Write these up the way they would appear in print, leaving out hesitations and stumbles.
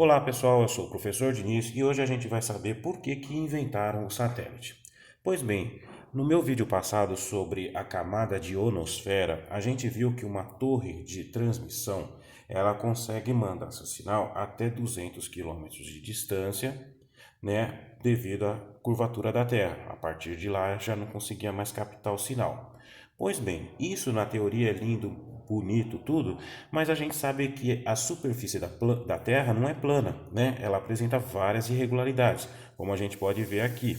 Olá pessoal, eu sou o professor Diniz e hoje a gente vai saber por que inventaram o satélite. Pois bem, no meu vídeo passado sobre a camada de ionosfera, a gente viu que uma torre de transmissão ela consegue mandar seu sinal até 200 quilômetros de distância, né, devido à curvatura da Terra. A partir de lá já não conseguia mais captar o sinal. Pois bem, isso na teoria é lindo, bonito, tudo, mas a gente sabe que a superfície da Terra não é plana, né? Ela apresenta várias irregularidades, como a gente pode ver aqui.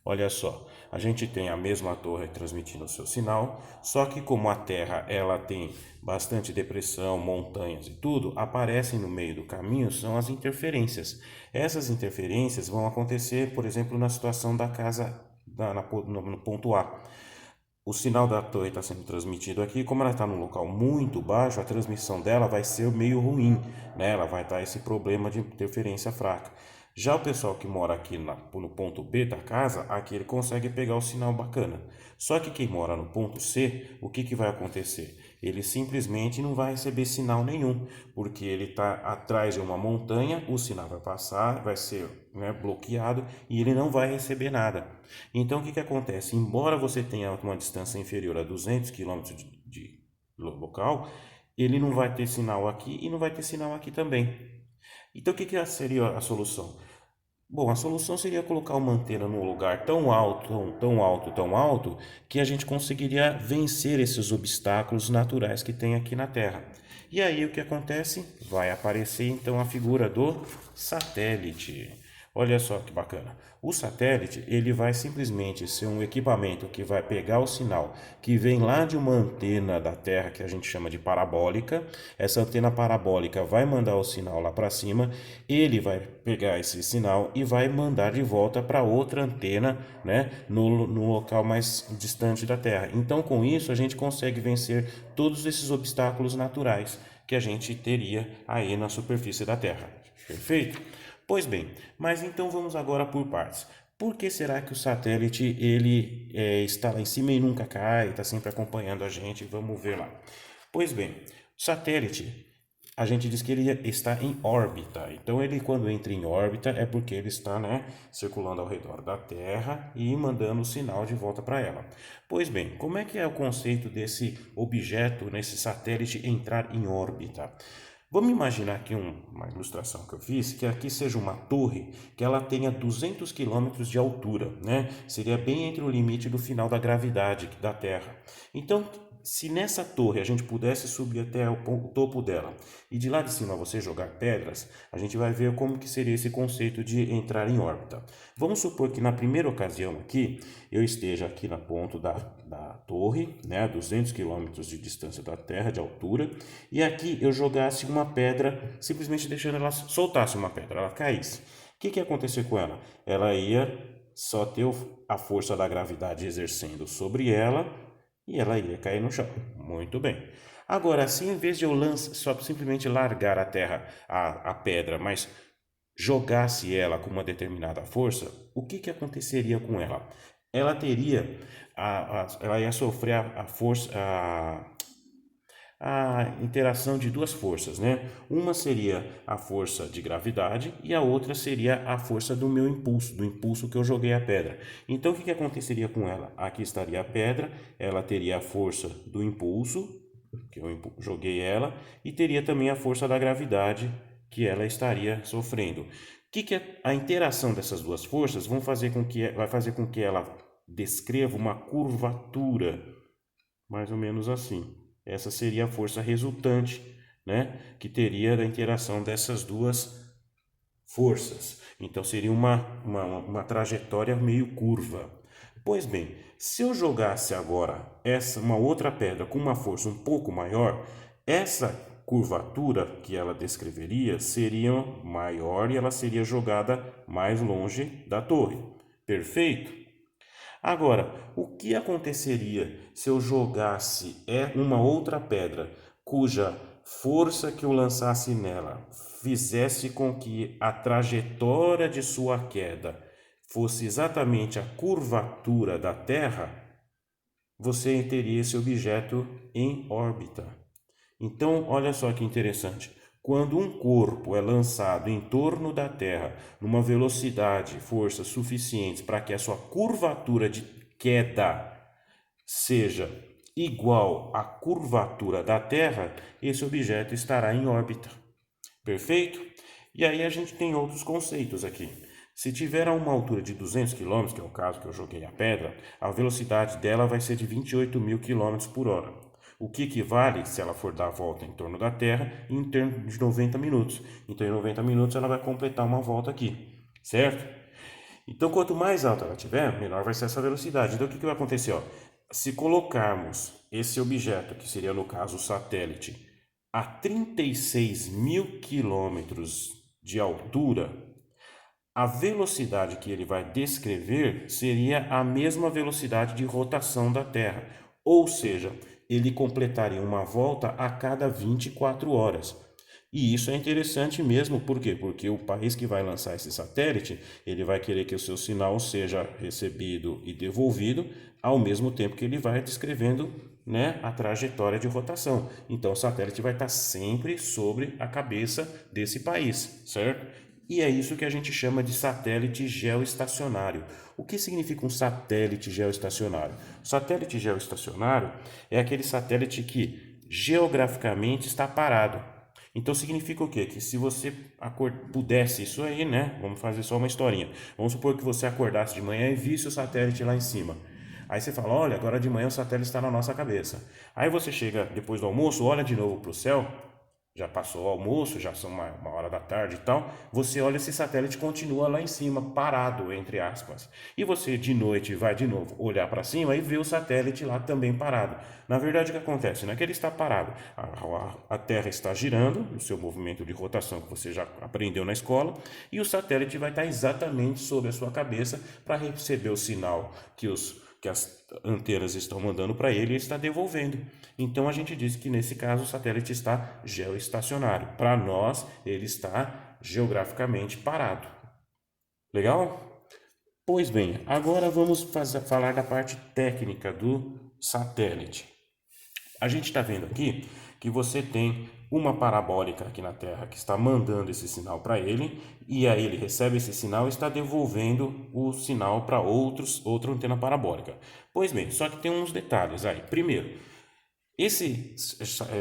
Olha só, a gente tem a mesma torre transmitindo o seu sinal, só que como a Terra ela tem bastante depressão, montanhas e tudo, aparecem no meio do caminho são as interferências. Essas interferências vão acontecer, por exemplo, na situação da casa no ponto A. O sinal da torre está sendo transmitido aqui, como ela está num local muito baixo, a transmissão dela vai ser meio ruim, né? Ela vai dar esse problema de interferência fraca. Já o pessoal que mora aqui no ponto B da casa, aqui ele consegue pegar o sinal bacana. Só que quem mora no ponto C, o que vai acontecer? Ele simplesmente não vai receber sinal nenhum, porque ele está atrás de uma montanha, o sinal vai passar, vai ser, né, bloqueado e ele não vai receber nada. Então, o que acontece? Embora você tenha uma distância inferior a 200 quilômetros de local, ele não vai ter sinal aqui e não vai ter sinal aqui também. Então, o que seria a solução? Bom, a solução seria colocar uma antena num lugar tão alto, tão alto, tão alto, que a gente conseguiria vencer esses obstáculos naturais que tem aqui na Terra. E aí o que acontece? Vai aparecer então a figura do satélite. Olha só que bacana. O satélite, ele vai simplesmente ser um equipamento que vai pegar o sinal que vem lá de uma antena da Terra que a gente chama de parabólica. Essa antena parabólica vai mandar o sinal lá para cima, ele vai pegar esse sinal e vai mandar de volta para outra antena, né, no local mais distante da Terra. Então, com isso, a gente consegue vencer todos esses obstáculos naturais que a gente teria aí na superfície da Terra. Perfeito? Pois bem, mas então vamos agora por partes. Por que será que o satélite ele está lá em cima e nunca cai, está sempre acompanhando a gente? Vamos ver lá. Pois bem, o satélite, a gente diz que ele está em órbita. Então ele quando entra em órbita é porque ele está, né, circulando ao redor da Terra e mandando o sinal de volta para ela. Pois bem, como é que é o conceito desse objeto, nesse satélite entrar em órbita? Vamos imaginar aqui uma ilustração que eu fiz, que aqui seja uma torre que ela tenha 200 quilômetros de altura, né? Seria bem entre o limite do final da gravidade da Terra. Então, se nessa torre a gente pudesse subir até o topo dela e de lá de cima você jogar pedras, a gente vai ver como que seria esse conceito de entrar em órbita. Vamos supor que na primeira ocasião aqui, eu esteja aqui na ponta da torre, né, a 200 quilômetros de distância da Terra, de altura, e aqui eu jogasse uma pedra, simplesmente deixando ela, soltasse uma pedra, ela caísse. O que ia acontecer com ela? Ela ia só ter a força da gravidade exercendo sobre ela e ela iria cair no chão. Muito bem. Agora, se em vez de eu só simplesmente largar a terra, a pedra, mas jogasse ela com uma determinada força, o que aconteceria com ela? Ela teria, ela ia sofrer a força, a interação de duas forças, né? Uma seria a força de gravidade e a outra seria a força do meu impulso, do impulso que eu joguei a pedra. Então, o que aconteceria com ela? Aqui estaria a pedra, ela teria a força do impulso, que eu joguei ela, e teria também a força da gravidade que ela estaria sofrendo. O que a interação dessas duas forças vai fazer com que ela descreva uma curvatura, mais ou menos assim. Essa seria a força resultante, né, que teria da interação dessas duas forças. Então seria uma trajetória meio curva. Pois bem, se eu jogasse agora uma outra pedra com uma força um pouco maior, essa curvatura que ela descreveria seria maior e ela seria jogada mais longe da torre. Perfeito? Agora, o que aconteceria se eu jogasse uma outra pedra cuja força que eu lançasse nela fizesse com que a trajetória de sua queda fosse exatamente a curvatura da Terra? Você teria esse objeto em órbita. Então, olha só que interessante. Quando um corpo é lançado em torno da Terra numa velocidade, força suficientes para que a sua curvatura de queda seja igual à curvatura da Terra, esse objeto estará em órbita. Perfeito? E aí a gente tem outros conceitos aqui. Se tiver a uma altura de 200 km, que é o caso que eu joguei a pedra, a velocidade dela vai ser de 28.000 km por hora. O que equivale, se ela for dar a volta em torno da Terra, em termos de 90 minutos. Então, em 90 minutos, ela vai completar uma volta aqui, certo? Então, quanto mais alta ela tiver, menor vai ser essa velocidade. Então, o que vai acontecer? Ó? Se colocarmos esse objeto, que seria no caso o satélite, a 36.000 quilômetros de altura, a velocidade que ele vai descrever seria a mesma velocidade de rotação da Terra, ou seja, ele completaria uma volta a cada 24 horas. E isso é interessante mesmo, por quê? Porque o país que vai lançar esse satélite, ele vai querer que o seu sinal seja recebido e devolvido ao mesmo tempo que ele vai descrevendo, né, a trajetória de rotação. Então o satélite vai estar sempre sobre a cabeça desse país, certo? E é isso que a gente chama de satélite geoestacionário. O que significa um satélite geoestacionário? O satélite geoestacionário é aquele satélite que geograficamente está parado. Então significa o quê? Que se você pudesse isso aí, né? Vamos fazer só uma historinha. Vamos supor que você acordasse de manhã e visse o satélite lá em cima. Aí você fala, olha, agora de manhã o satélite está na nossa cabeça. Aí você chega depois do almoço, olha de novo para o céu, já passou o almoço, já são uma hora da tarde e tal, você olha, esse satélite continua lá em cima, parado, entre aspas. E você de noite vai de novo olhar para cima e vê o satélite lá também parado. Na verdade, o que acontece? Não é que ele está parado, a Terra está girando, no seu movimento de rotação que você já aprendeu na escola, e o satélite vai estar exatamente sobre a sua cabeça para receber o sinal que as antenas estão mandando para ele e ele está devolvendo. Então a gente diz que nesse caso o satélite está geoestacionário. Para nós, ele está geograficamente parado. Legal? Pois bem, agora vamos falar da parte técnica do satélite. A gente está vendo aqui que você tem uma parabólica aqui na Terra que está mandando esse sinal para ele, e aí ele recebe esse sinal e está devolvendo o sinal para outra antena parabólica. Pois bem, só que tem uns detalhes aí. Primeiro, esse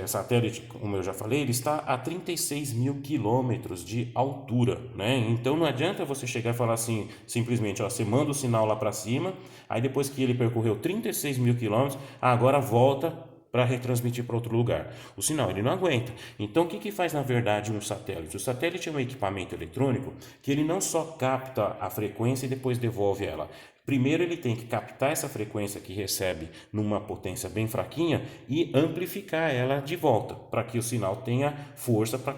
satélite, como eu já falei, ele está a 36.000 quilômetros de altura, né? Então não adianta você chegar e falar assim, simplesmente, ó, você manda o sinal lá para cima, aí depois que ele percorreu 36.000 quilômetros, agora volta para retransmitir para outro lugar. O sinal ele não aguenta. Então o que faz na verdade um satélite? O satélite é um equipamento eletrônico que ele não só capta a frequência e depois devolve ela. Primeiro ele tem que captar essa frequência que recebe numa potência bem fraquinha e amplificar ela de volta, para que o sinal tenha força para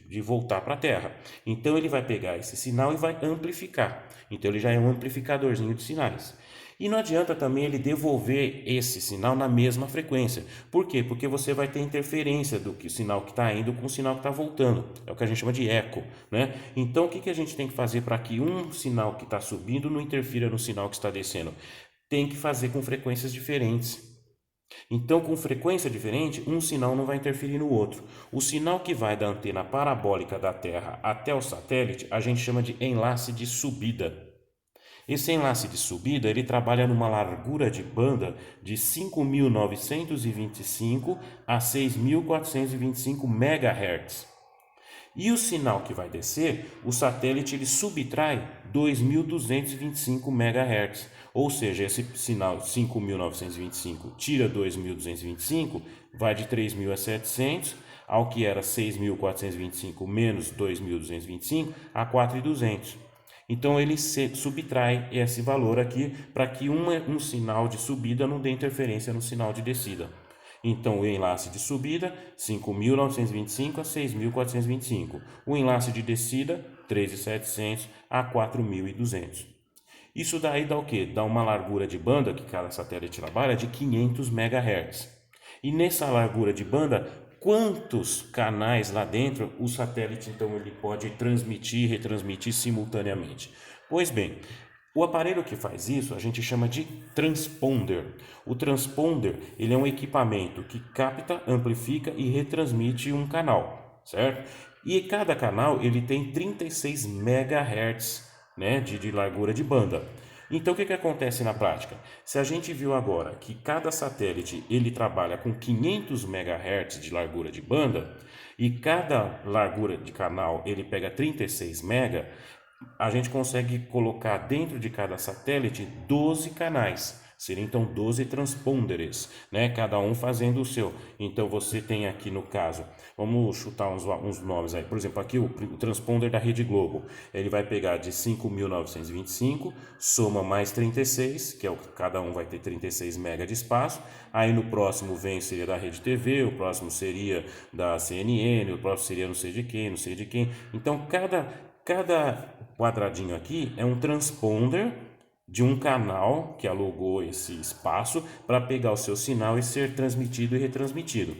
de voltar para a Terra. Então ele vai pegar esse sinal e vai amplificar. Então ele já é um amplificadorzinho de sinais. E não adianta também ele devolver esse sinal na mesma frequência. Por quê? Porque você vai ter interferência do que o sinal que está indo com o sinal que está voltando. É o que a gente chama de eco, né? Então, o que a gente tem que fazer para que um sinal que está subindo não interfira no sinal que está descendo? Tem que fazer com frequências diferentes. Então, com frequência diferente, um sinal não vai interferir no outro. O sinal que vai da antena parabólica da Terra até o satélite, a gente chama de enlace de subida. Esse enlace de subida ele trabalha numa largura de banda de 5.925 a 6.425 MHz. E o sinal que vai descer, o satélite ele subtrai 2.225 MHz. Ou seja, esse sinal 5.925 tira 2.225, vai de 3.700 ao que era 6.425 menos 2.225 a 4.200. Então ele subtrai esse valor aqui para que um sinal de subida não dê interferência no sinal de descida. Então o enlace de subida 5.925 a 6.425. O enlace de descida 3.700 a 4.200. Isso daí dá o quê? Dá uma largura de banda que cada satélite trabalha de 500 MHz. E nessa largura de banda, quantos canais lá dentro o satélite então ele pode transmitir e retransmitir simultaneamente? Pois bem, o aparelho que faz isso a gente chama de transponder. O transponder ele é um equipamento que capta, amplifica e retransmite um canal. certo? E cada canal ele tem 36 MHz, né, de largura de banda. Então o que acontece na prática? Se a gente viu agora que cada satélite ele trabalha com 500 MHz de largura de banda e cada largura de canal ele pega 36 MHz, a gente consegue colocar dentro de cada satélite 12 canais. Seriam então 12 transponders, né? Cada um fazendo o seu. Então você tem aqui no caso, vamos chutar uns nomes aí. Por exemplo, aqui o transponder da Rede Globo. Ele vai pegar de 5.925, soma mais 36, que é o que cada um vai ter 36 MB de espaço. Aí no próximo vem, seria da Rede TV, o próximo seria da CNN, o próximo seria não sei de quem, não sei de quem. Então cada quadradinho aqui é um transponder de um canal que alugou esse espaço para pegar o seu sinal e ser transmitido e retransmitido.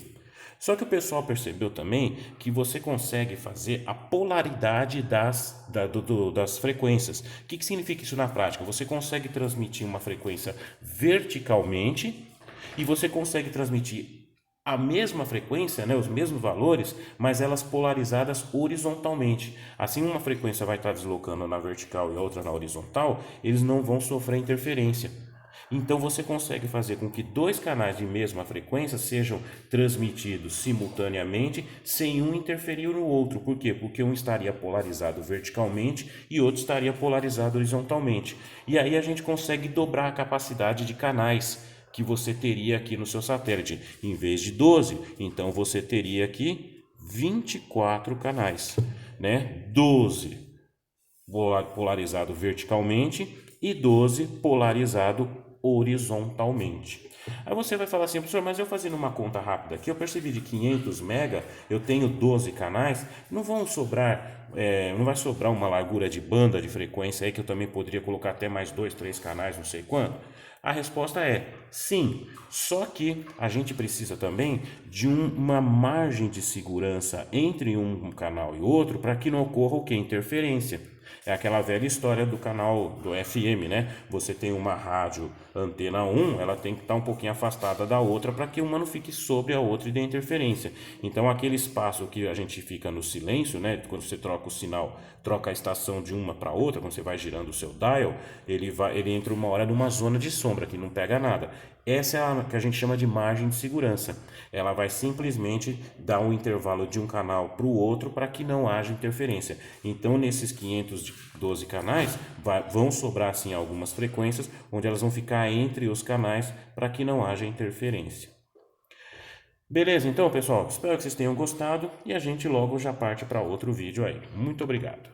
Só que o pessoal percebeu também que você consegue fazer a polaridade das frequências. O que significa isso na prática? Você consegue transmitir uma frequência verticalmente e você consegue transmitir a mesma frequência, né, os mesmos valores, mas elas polarizadas horizontalmente. Assim, uma frequência vai estar deslocando na vertical e a outra na horizontal, eles não vão sofrer interferência. Então você consegue fazer com que dois canais de mesma frequência sejam transmitidos simultaneamente sem um interferir no outro. Por quê? Porque um estaria polarizado verticalmente e outro estaria polarizado horizontalmente. E aí a gente consegue dobrar a capacidade de canais que você teria aqui no seu satélite. Em vez de 12, então você teria aqui 24 canais, né? 12 polarizado verticalmente e 12 polarizado horizontalmente. Aí você vai falar assim, professor, mas eu fazendo uma conta rápida aqui, eu percebi de 500 mega, eu tenho 12 canais, não vão sobrar, não vai sobrar uma largura de banda de frequência aí que eu também poderia colocar até mais 2, 3 canais, não sei quanto? A resposta é sim, só que a gente precisa também de uma margem de segurança entre um canal e outro para que não ocorra o que? Interferência. É aquela velha história do canal do FM, né? Você tem uma rádio antena 1, ela tem que estar um pouquinho afastada da outra para que uma não fique sobre a outra e dê interferência. Então aquele espaço que a gente fica no silêncio, né? Quando você troca o sinal, troca a estação de uma para outra, quando você vai girando o seu dial, ele entra uma hora numa zona de sombra que não pega nada. Essa é a que a gente chama de margem de segurança. Ela vai simplesmente dar um intervalo de um canal para o outro para que não haja interferência. Então, nesses 512 canais, vão sobrar sim algumas frequências, onde elas vão ficar entre os canais para que não haja interferência. Beleza, então, pessoal, espero que vocês tenham gostado e a gente logo já parte para outro vídeo aí. Muito obrigado.